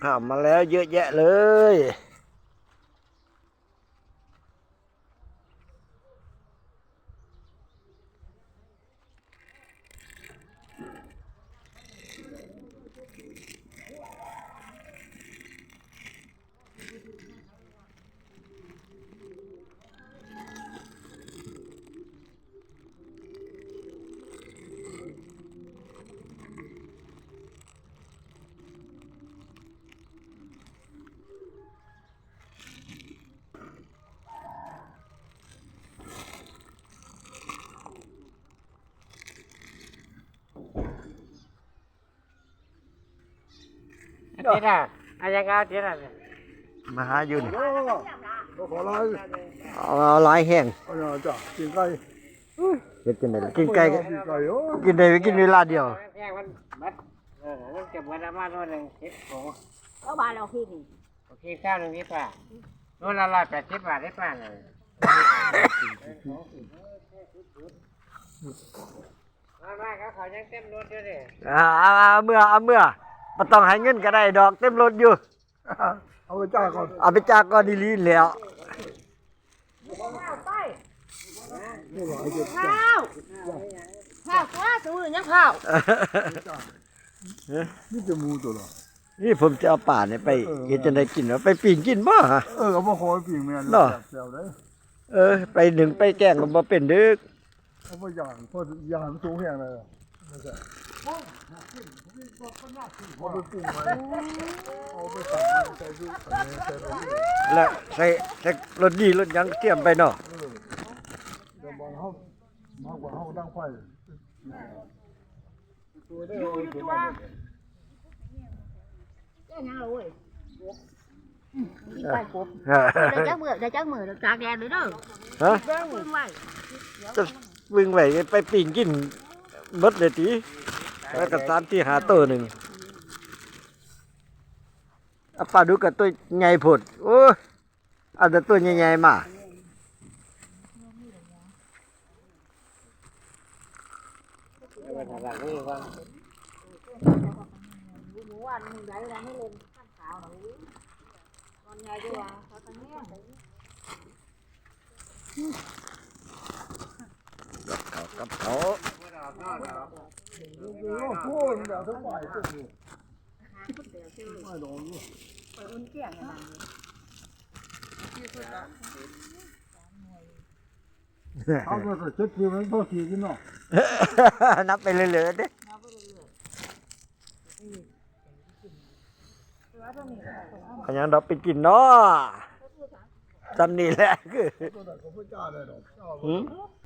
ข้าวมาแล้วเยอะแยะเลย เจ๊ด่ะอะไรกันเจ๊ด่ะเนี่ย มาหาอยู่นี่ ขอร้อย เอาหลายแห้ง เอาจ้ะกินไก่ เฮ็ดจังได๋กินไก่ก็ กินไก่โอ้ กินได้กินเวลาเดียว แยกมันบัดมันเก็บไว้ละมาโน่นหนึ่งสิบโอ้ เอาบาเราพี่นี่ โอเคเจ้าหนึ่งนี่ป่ะโน่นละ180 บาทได้ป่ะเลยมาเขายังเต็มรถอยู่เลย เอาเมื่อบ่ต้องให้เงินก็ได้ดอกเต็มรถอยู่ เอาไปจ้าก่อน เอาไปจากก่อนดีๆแล้ว นี่หลายเจ็ด ข้าวข้าวว่าสูงยังข้าว นี่จะมูตัวหรอ นี่ผมจะเอาป่าเนี่ยไปเฮ็ดจังได๋กินวะไปปิ้งกินบ่ฮะ เอามาขอปิ่งแม่นแซวได้ ไปหนึ่งไปแกงก็บ่เป็นเด้อ เอาไปย่างเพราะย่างสูงแห้งเลยไม่ใช่เอาไปปรุงไว้เอาไปสั่งมันใส่ดูใส่ไป แล้วใส่รสดีรสหยังเตรียมไปเนาะ เดี๋ยวบอกเขามากกว่าเขาตั้งไฟตัวได้ อยู่ตัวเจ้ายังเราเว้ยกินไปกบได้จักมือตากแดดเลยเด้อ ฮะ เด้อมือไว้ จะวิ่งไว้ไปปิ้งกินหมดเลยติแล้วก็3ที่หาตัวหนึงเอาปลาดุกกับตัวใหญ่โพดโอ้เอาแต่ตัวใหญ่ๆมา ไปทางหลังนี่ว่า หมูวันมึงได้แล้วไม่เล่นข้าวขาวหรอตอนใหญ่ดีกว่าเขาตอนนี้ กับเขา โอ้ยแบบทั้งฝ่ายตัวนี้ไม่โดน ไปอุ่นเกี่ยงกัน เอาไปเช็ดคือมันพอสีกินเนาะ นับไปเรื่อยๆเด้ขยังดอกไปกินเนาะจำนี่แหละคือ ตัวไหนก็ไม่กล้าได้หรอก หืม